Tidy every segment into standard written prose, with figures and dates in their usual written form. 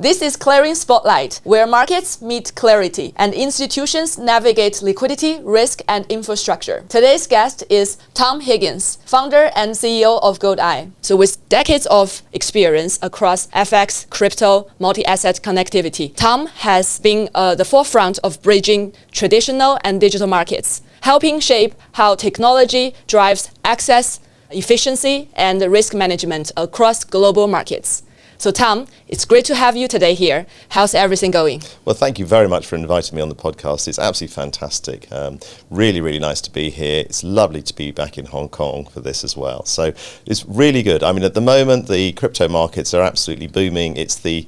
This is Clearing Spotlight, where markets meet clarity and institutions navigate liquidity, risk, and infrastructure. Today's guest is Tom Higgins, founder and CEO of GoldEye. So with decades of experience across FX, crypto, multi-asset connectivity, Tom has been the forefront of bridging traditional and digital markets, helping shape how technology drives access, efficiency, and risk management across global markets. So Tom, it's great to have you today here. How's everything going? Well, thank you very much for inviting me on the podcast. It's absolutely fantastic. Really, really nice to be here. It's lovely to be back in Hong Kong for this as well. So it's really good. I mean, at the moment, the crypto markets are absolutely booming. It's the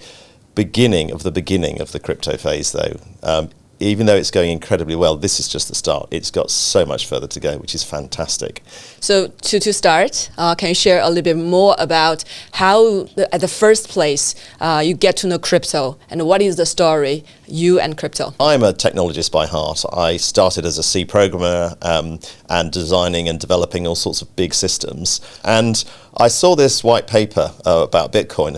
beginning of the crypto phase, though. Even though it's going incredibly well, this is just the start. It's got so much further to go, which is fantastic. So to start, can you share a little bit more about how, at the first place, you get to know crypto, and what is the story, you and crypto? I'm a technologist by heart. I started as a C programmer and designing and developing all sorts of big systems. And I saw this white paper about Bitcoin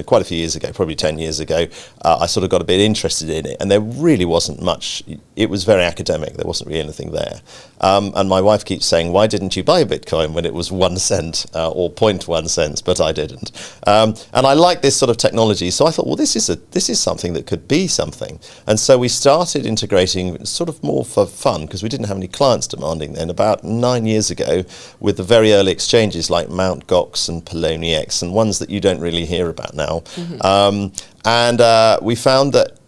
quite a few years ago, probably 10 years ago. I sort of got a bit interested in it, and there really wasn't much. It was very academic. There wasn't really anything there. And my wife keeps saying, why didn't you buy Bitcoin when it was 1 cent or 0.1 cents? But I didn't. And I like this sort of technology. So I thought, well, this is something that could be something. And so we started integrating sort of more for fun, because we didn't have any clients demanding then, about 9 years ago, with the very early exchanges like Mt. Gox and Poloniex, and ones that you don't really hear about now. Mm-hmm. We found that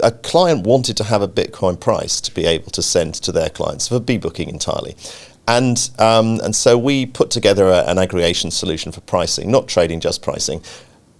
a client wanted to have a Bitcoin price to be able to send to their clients for booking entirely. And so we put together an aggregation solution for pricing, not trading, just pricing.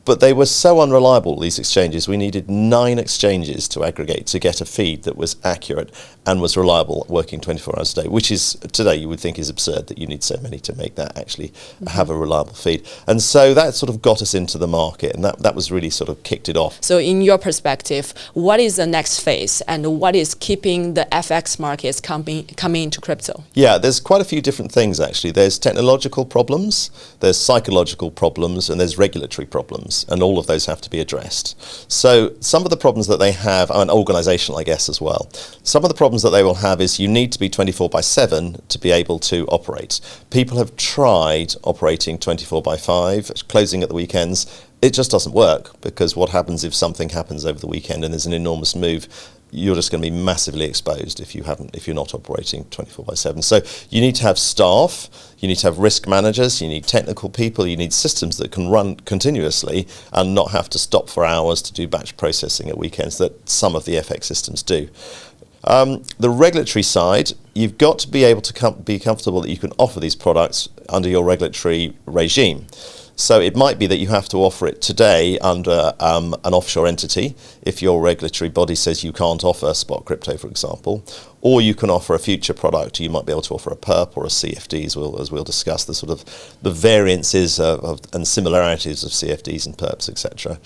But they were so unreliable, these exchanges. We needed 9 exchanges to aggregate to get a feed that was accurate and was reliable, working 24 hours a day, which is, today you would think is absurd that you need so many to make that actually have a reliable feed. And so that sort of got us into the market, and that was really sort of kicked it off. So in your perspective, what is the next phase, and what is keeping the FX markets coming into crypto? Yeah, there's quite a few different things actually. There's technological problems, there's psychological problems, and there's regulatory problems. And all of those have to be addressed. So some of the problems that they have, and organizational, I guess, as well. Some of the problems that they will have is you need to be 24/7 to be able to operate. People have tried operating 24/5, closing at the weekends. It just doesn't work, because what happens if something happens over the weekend and there's an enormous move? You're just going to be massively exposed if you're not operating 24/7. So you need to have staff, you need to have risk managers, you need technical people, you need systems that can run continuously and not have to stop for hours to do batch processing at weekends that some of the FX systems do. The regulatory side, you've got to be able to be comfortable that you can offer these products under your regulatory regime. So it might be that you have to offer it today under an offshore entity if your regulatory body says you can't offer spot crypto, for example, or you can offer a future product. You might be able to offer a perp or a CFD, as we'll discuss the sort of the variances and similarities of CFDs and perps, etc.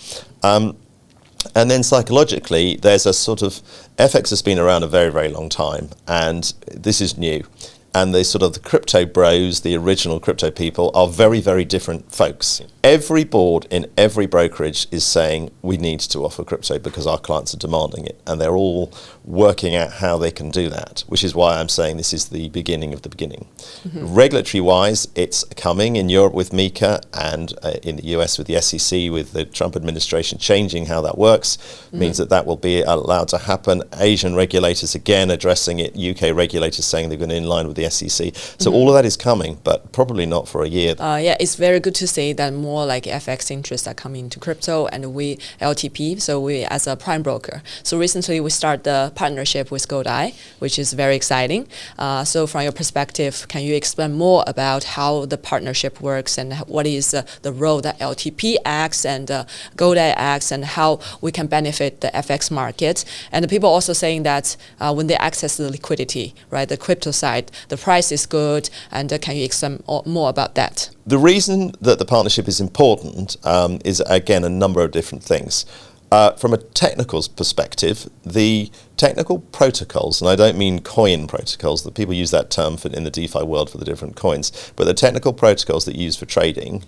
And then psychologically, there's a sort of, FX has been around a very, very long time, and this is new. And the sort of the crypto bros, the original crypto people, are very, very different folks. Every board in every brokerage is saying we need to offer crypto because our clients are demanding it, and they're all working out how they can do that, which is why I'm saying this is the beginning of the beginning. Mm-hmm. Regulatory-wise, it's coming in Europe with MiCA, and in the US with the SEC, with the Trump administration changing how that works, means that will be allowed to happen. Asian regulators, again, addressing it. UK regulators saying they're going to inline with the SEC. So all of that is coming, but probably not for a year. Yeah, it's very good to see that more like FX interests are coming to crypto, and we LTP, so we as a prime broker. So recently we started the partnership with GoldEye, which is very exciting. So from your perspective, can you explain more about how the partnership works, and what is the role that LTP acts and GoldEye acts, and how we can benefit the FX market? And the people also saying that when they access the liquidity, right, the crypto side, the price is good, and can you explain more about that? The reason that the partnership is important is, again, a number of different things. From a technical perspective, the technical protocols, and I don't mean coin protocols, that people use that term in the DeFi world for the different coins, but the technical protocols that you use for trading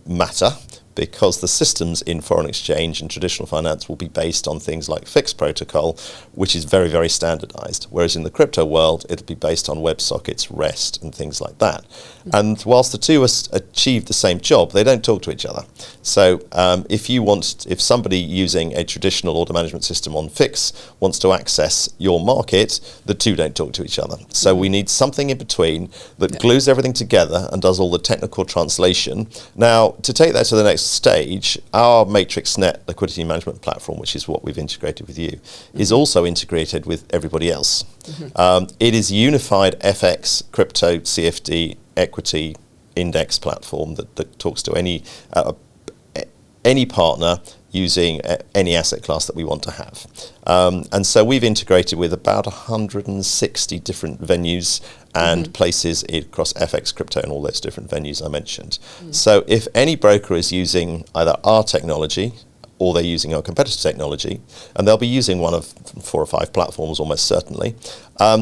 matter, because the systems in foreign exchange and traditional finance will be based on things like fixed protocol, which is very, very standardized. Whereas in the crypto world, it'll be based on WebSockets, REST, and things like that. And whilst the two achieve the same job, they don't talk to each other. So if somebody using a traditional order management system on Fix wants to access your market, the two don't talk to each other. So we need something in between that glues everything together and does all the technical translation. Now, to take that to the next stage, our MatrixNet liquidity management platform, which is what we've integrated with you, is also integrated with everybody else. It is a unified FX, crypto, CFD, equity index platform that talks to any partner using any asset class that we want to have. And so we've integrated with about 160 different venues and places across FX, crypto, and all those different venues I mentioned. So if any broker is using either our technology or they're using our competitor technology, and they'll be using one of 4 or 5 platforms almost certainly,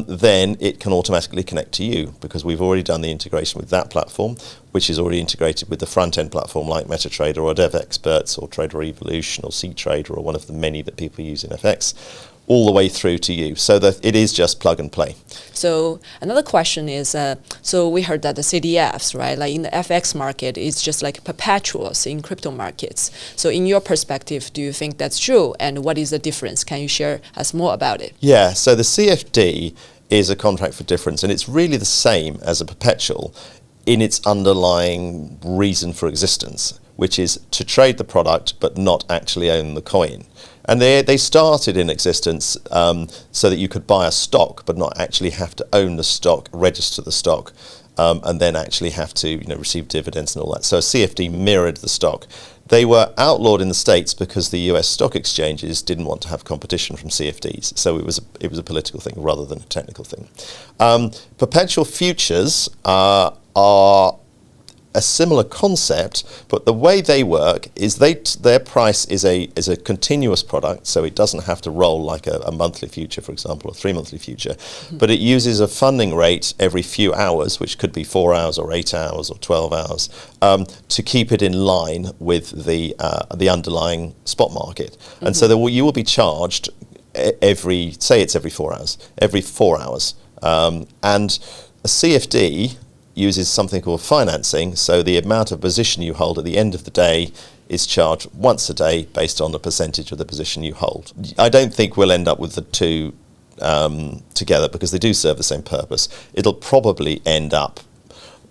then it can automatically connect to you, because we've already done the integration with that platform, which is already integrated with the front-end platform like MetaTrader or DevExperts or Trader Evolution or CTrader or one of the many that people use in FX, all the way through to you, so that it is just plug and play. So another question is, so we heard that the CDFs, right, like in the FX market, it's just like perpetuals in crypto markets. So in your perspective, do you think that's true? And what is the difference? Can you share us more about it? Yeah, so the CFD is a contract for difference, and it's really the same as a perpetual in its underlying reason for existence, which is to trade the product but not actually own the coin. And they started in existence so that you could buy a stock but not actually have to own the stock, register the stock, and then actually have to receive dividends and all that. So CFD mirrored the stock. They were outlawed in the States because the US stock exchanges didn't want to have competition from CFDs. So it was a political thing rather than a technical thing. Perpetual futures are a similar concept, but the way they work is their price is a continuous product, so it doesn't have to roll like a monthly future, for example, or 3 monthly future, but it uses a funding rate every few hours, which could be 4 hours or 8 hours or 12 hours, to keep it in line with the underlying spot market. And so you will be charged every 4 hours, and a CFD uses something called financing, so the amount of position you hold at the end of the day is charged once a day based on the percentage of the position you hold. I don't think we'll end up with the two together because they do serve the same purpose. It'll probably end up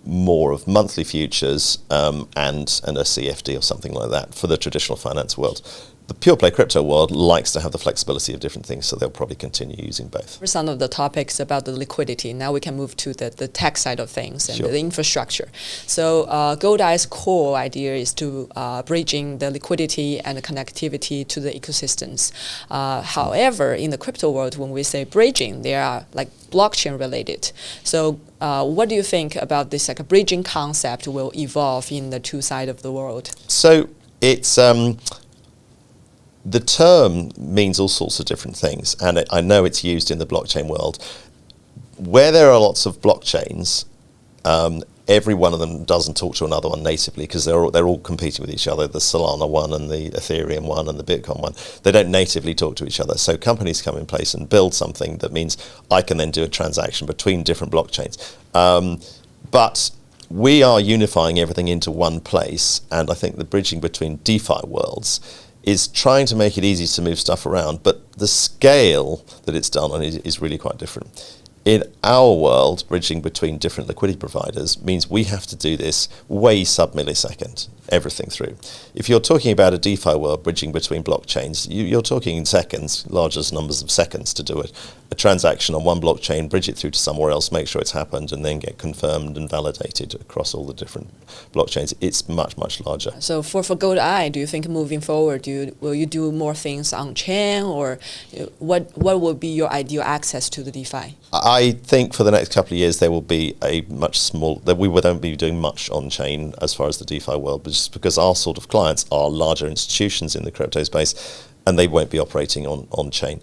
more of monthly futures and a CFD or something like that for the traditional finance world. The pure play crypto world likes to have the flexibility of different things, so they'll probably continue using both. For some of the topics about the liquidity, now we can move to the tech side of things and the infrastructure. So GoldEye's core idea is to bridging the liquidity and the connectivity to the ecosystems. However, in the crypto world, when we say bridging, they are like blockchain related. So what do you think about this like a bridging concept will evolve in the two sides of the world? So it's the term means all sorts of different things, and I know it's used in the blockchain world. Where there are lots of blockchains, every one of them doesn't talk to another one natively because they're all competing with each other. The Solana one and the Ethereum one and the Bitcoin one, they don't natively talk to each other. So companies come in place and build something that means I can then do a transaction between different blockchains. But we are unifying everything into one place, and I think the bridging between DeFi worlds is trying to make it easy to move stuff around, but the scale that it's done on is really quite different. In our world, bridging between different liquidity providers means we have to do this way sub-millisecond, everything through. If you're talking about a DeFi world bridging between blockchains, you're talking in seconds, largest numbers of seconds to do it. A transaction on one blockchain, bridge it through to somewhere else, make sure it's happened, and then get confirmed and validated across all the different blockchains. It's much, much larger. So for GoldEye, do you think moving forward, will you do more things on-chain, or what will be your ideal access to the DeFi? I think for the next couple of years there will be we won't be doing much on-chain as far as the DeFi world, but just because our sort of clients are larger institutions in the crypto space and they won't be operating on-chain.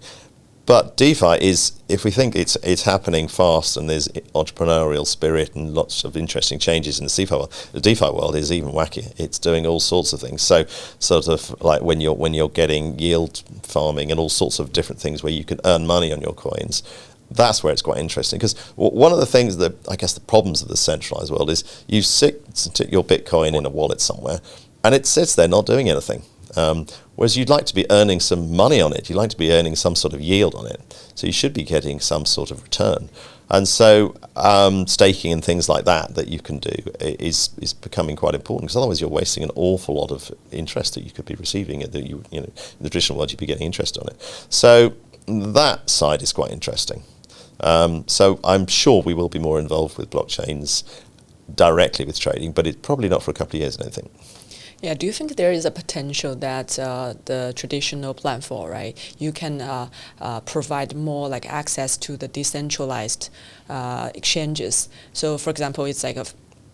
But DeFi is, if we think it's happening fast and there's entrepreneurial spirit and lots of interesting changes in the DeFi world is even wackier. It's doing all sorts of things. So sort of like when you're getting yield farming and all sorts of different things where you can earn money on your coins, that's where it's quite interesting. Because one of the things that, I guess the problems of the centralized world is you stick your Bitcoin in a wallet somewhere and it sits there not doing anything. Whereas you'd like to be earning some money on it, you'd like to be earning some sort of yield on it, so you should be getting some sort of return. And so staking and things like that you can do is becoming quite important, because otherwise you're wasting an awful lot of interest that you could be receiving, that in the traditional world you'd be getting interest on it. So that side is quite interesting. So I'm sure we will be more involved with blockchains directly with trading, but it's probably not for a couple of years, I don't think. Yeah, do you think there is a potential that the traditional platform, right, you can provide more like access to the decentralized exchanges? So, for example, it's like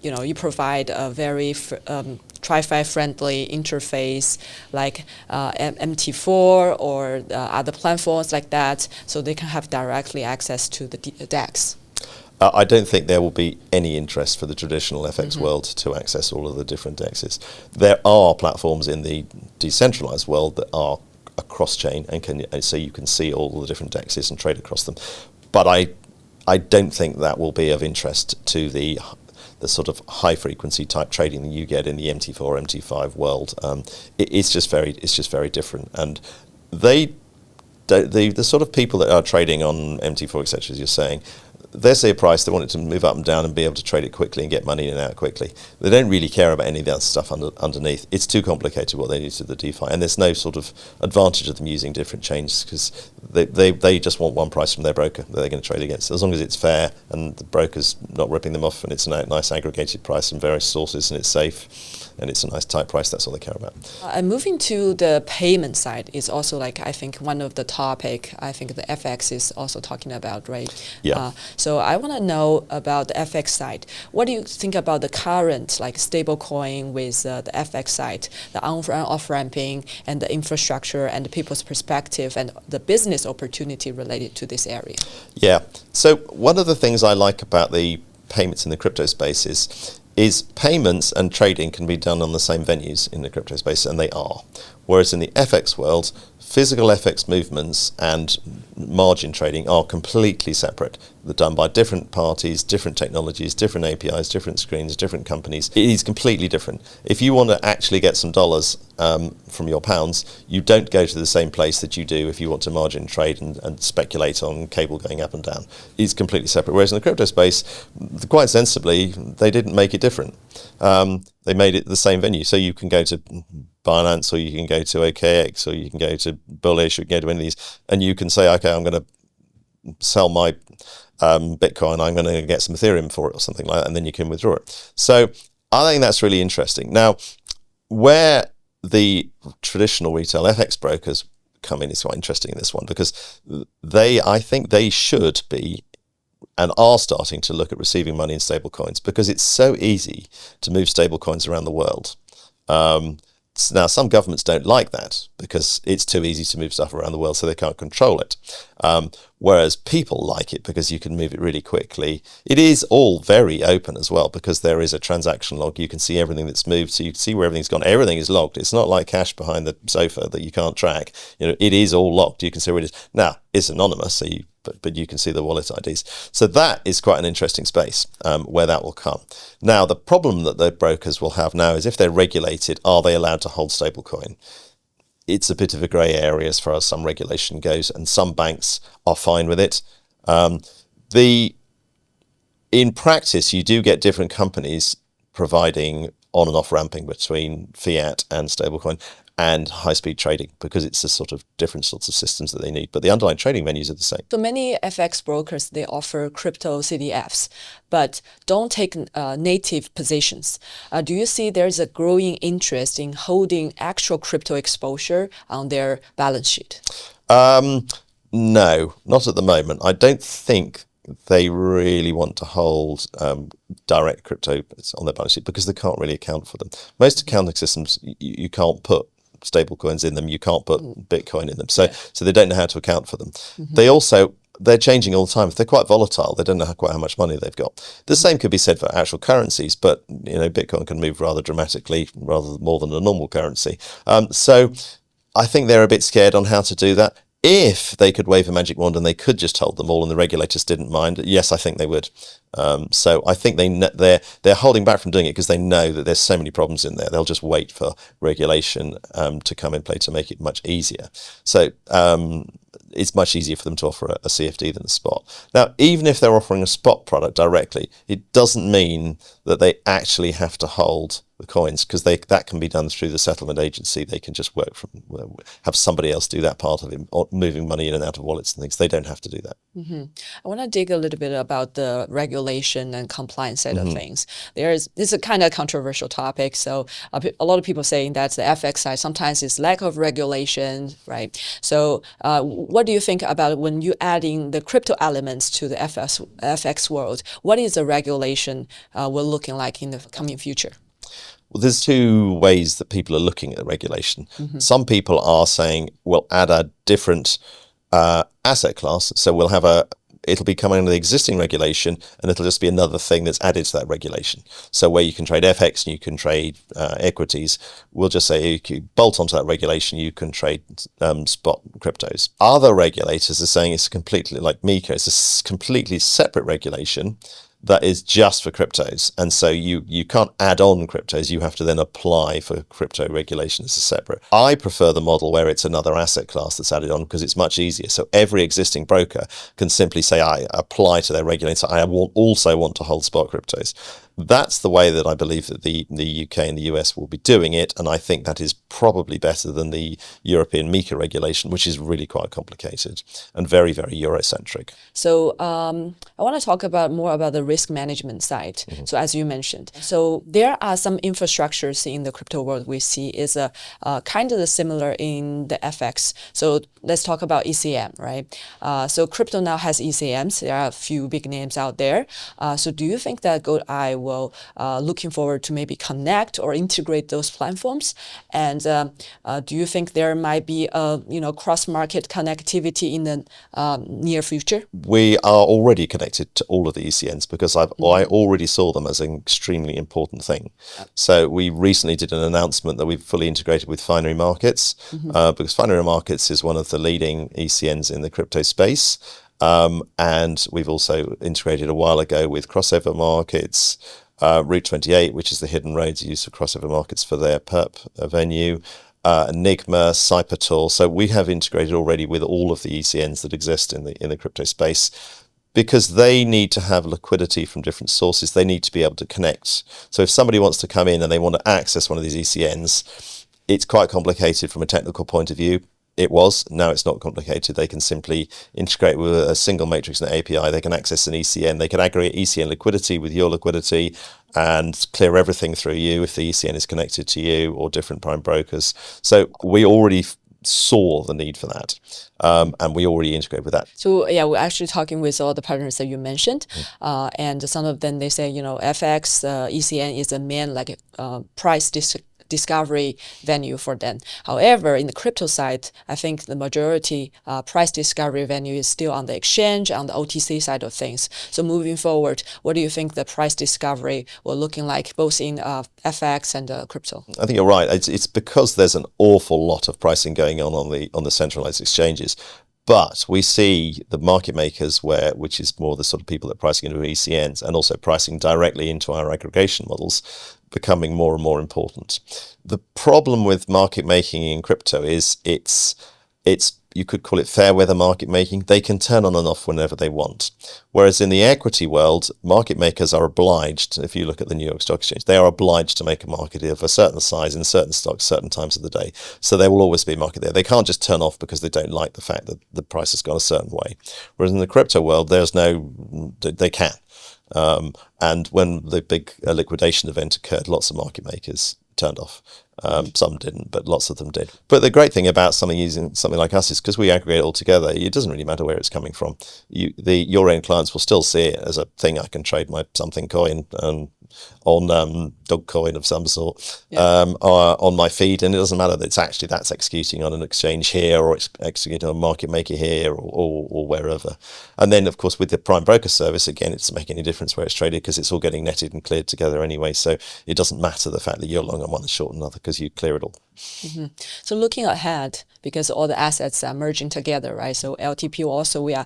you provide a very TradFi friendly interface like MT4 or other platforms like that, so they can have directly access to the DEX. I don't think there will be any interest for the traditional FX world to access all of the different DEXs. There are platforms in the decentralized world that are cross-chain and so you can see all the different DEXs and trade across them. But I don't think that will be of interest to the sort of high-frequency type trading that you get in the MT4, MT5 world. It's just very different, and the sort of people that are trading on MT4, etc., as you're saying, they see a price, they want it to move up and down and be able to trade it quickly and get money in and out quickly. They don't really care about any of that stuff underneath. It's too complicated what they do to the DeFi, and there's no sort of advantage of them using different chains, because they just want one price from their broker that they're going to trade against. As long as it's fair and the broker's not ripping them off and it's a nice aggregated price from various sources and it's safe and it's a nice tight price, that's all they care about. And moving to the payment side is also like, I think, one of the topic I think the FX is also talking about, right? Yeah. So I want to know about the FX side. What do you think about the current like stable coin with the FX side, the on and off ramping and the infrastructure and the people's perspective and the business opportunity related to this area? Yeah. So one of the things I like about the payments in the crypto space is payments and trading can be done on the same venues in the crypto space, and they are. Whereas in the FX world, physical FX movements and margin trading are completely separate. They're done by different parties, different technologies, different APIs, different screens, different companies. It is completely different. If you want to actually get some dollars from your pounds, you don't go to the same place that you do if you want to margin trade and speculate on cable going up and down. It's completely separate. Whereas in the crypto space, quite sensibly, they didn't make it different. They made it the same venue. So you can go to Binance, or you can go to OKX, or you can go to Bullish, or you can go to any of these, and you can say, okay, I'm going to sell my Bitcoin, I'm going to get some Ethereum for it or something like that, and then you can withdraw it. So I think that's really interesting. Now, where the traditional retail FX brokers come in is quite interesting in this one, because I think they should be and are starting to look at receiving money in stable coins, because it's so easy to move stable coins around the world. Now, some governments don't like that because it's too easy to move stuff around the world, so they can't control it. Whereas people like it because you can move it really quickly. It is all very open as well, because there is a transaction log. You can see everything that's moved, so you can see where everything's gone. Everything is logged. It's not like cash behind the sofa that you can't track. It is all logged. You can see where it is. Now, it's anonymous, so but you can see the wallet IDs. So that is quite an interesting space where that will come. Now, the problem that the brokers will have now is, if they're regulated, are they allowed to hold stablecoin? It's a bit of a grey area as far as some regulation goes, and some banks are fine with it. In practice, you do get different companies providing on and off ramping between fiat and stablecoin and high-speed trading, because it's the sort of different sorts of systems that they need. But the underlying trading venues are the same. So many FX brokers, they offer crypto CDFs, but don't take native positions. Do you see there's a growing interest in holding actual crypto exposure on their balance sheet? No, not at the moment. I don't think they really want to hold direct crypto on their balance sheet, because they can't really account for them. Most accounting systems, you can't put stable coins in them. You can't put Bitcoin in them. So they don't know how to account for them. They're changing all the time. If they're quite volatile, they don't know quite how much money they've got. The same could be said for actual currencies, but Bitcoin can move rather dramatically, rather more than a normal currency. So I think they're a bit scared on how to do that. If they could wave a magic wand and they could just hold them all and the regulators didn't mind, yes, I think they would. So I think they're holding back from doing it because they know that there's so many problems in there. They'll just wait for regulation to come in play to make it much easier. So it's much easier for them to offer a CFD than a spot. Now, even if they're offering a spot product directly, it doesn't mean that they actually have to hold the coins, because that can be done through the settlement agency. They can just have somebody else do that part of it, or moving money in and out of wallets and things. They don't have to do that. I want to dig a little bit about the regulation and compliance side of things. This is a kind of controversial topic. So a lot of people saying that the FX side sometimes is lack of regulation, right? So what do you think about when you adding the crypto elements to the FX world? What is the regulation will looking like in the coming future? Well, there's two ways that people are looking at the regulation. Some people are saying, we'll add a different asset class. So it'll be coming under the existing regulation, and it'll just be another thing that's added to that regulation. So where you can trade FX and you can trade equities, we'll just say you bolt onto that regulation, you can trade spot cryptos. Other regulators are saying it's completely, like MiCA, it's a completely separate regulation that is just for cryptos. And so you can't add on cryptos. You have to then apply for crypto regulation as a separate. I prefer the model where it's another asset class that's added on, because it's much easier. So every existing broker can simply say, I apply to their regulator. I also want to hold spot cryptos. That's the way that I believe that the UK and the US will be doing it. And I think that is probably better than the European MiCA regulation, which is really quite complicated and very, very Eurocentric. So I want to talk more about the risk management side. So as you mentioned, so there are some infrastructures in the crypto world we see is kind of similar in the FX. So let's talk about ECM, right? So crypto now has ECMs. There are a few big names out there. So do you think that GoldEye will looking forward to maybe connect or integrate those platforms? And do you think there might be cross-market connectivity in the near future? We are already connected to all of the ECNs, because I already saw them as an extremely important thing. So we recently did an announcement that we've fully integrated with Finery Markets, because Finery Markets is one of the leading ECNs in the crypto space. And we've also integrated a while ago with Crossover Markets, Route 28, which is the hidden roads used for Crossover Markets for their perp venue, Enigma, Cypertor. So we have integrated already with all of the ECNs that exist in the crypto space, because they need to have liquidity from different sources. They need to be able to connect. So if somebody wants to come in and they want to access one of these ECNs, it's quite complicated from a technical point of view. It was. Now it's not complicated. They can simply integrate with a single matrix and API. They can access an ECN. They can aggregate ECN liquidity with your liquidity and clear everything through you if the ECN is connected to you or different prime brokers. So we already saw the need for that, and we already integrate with that. So yeah, we're actually talking with all the partners that you mentioned, and some of them, they say, FX, ECN is a main price discovery venue for them. However, in the crypto side, I think the majority price discovery venue is still on the exchange, on the OTC side of things. So moving forward, what do you think the price discovery will looking like both in FX and crypto? I think you're right. It's because there's an awful lot of pricing going on the centralized exchanges. But we see the market makers, which is more the sort of people that are pricing into ECNs and also pricing directly into our aggregation models, becoming more and more important. The problem with market making in crypto is it's you could call it fair weather market making. They can turn on and off whenever they want. Whereas in the equity world, market makers are obliged, if you look at the New York Stock Exchange, they are obliged to make a market of a certain size in certain stocks, certain times of the day. So there will always be a market there. They can't just turn off because they don't like the fact that the price has gone a certain way. Whereas in the crypto world, they can. And when the big liquidation event occurred, lots of market makers turned off. Some didn't, but lots of them did. But the great thing about using something like us is because we aggregate it all together, it doesn't really matter where it's coming from. Your end clients will still see it as a thing. I can trade my something coin on Dogecoin of some sort on my feed, and it doesn't matter that that's executing on an exchange here, or it's executing on a market maker here, or wherever. And then, of course, with the prime broker service, again, it doesn't make any difference where it's traded because it's all getting netted and cleared together anyway. So it doesn't matter the fact that you're long on one and short on another because you clear it all. Mm-hmm. So looking ahead, because all the assets are merging together, right? So LTP also, we are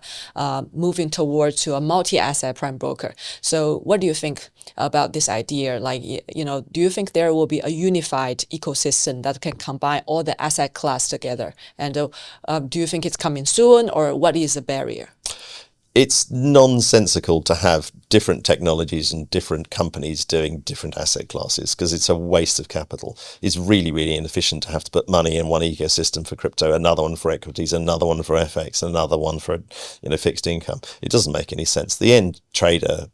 moving towards to a multi-asset prime broker. So what do you think about this idea? Like, do you think there will be a unified ecosystem that can combine all the asset class together? And do you think it's coming soon, or what is the barrier? It's nonsensical to have different technologies and different companies doing different asset classes because it's a waste of capital. It's really, really inefficient to have to put money in one ecosystem for crypto, another one for equities, another one for FX, another one for fixed income. It doesn't make any sense. The end trader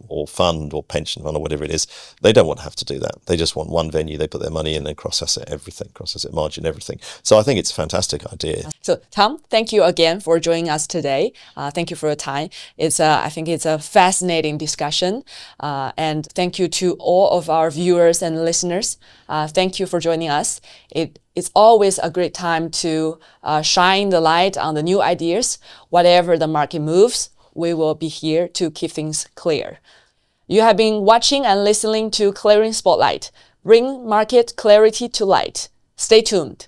or fund or pension fund or whatever it is, they don't want to have to do that. They just want one venue. They put their money in and cross-asset everything, cross-asset margin everything. So I think it's a fantastic idea. So Tom, thank you again for joining us today. Thank you for your time. I think it's a fascinating discussion. And thank you to all of our viewers and listeners. Thank you for joining us. It's always a great time to shine the light on the new ideas. Whatever the market moves, we will be here to keep things clear. You have been watching and listening to Clearing Spotlight. Bring market clarity to light. Stay tuned.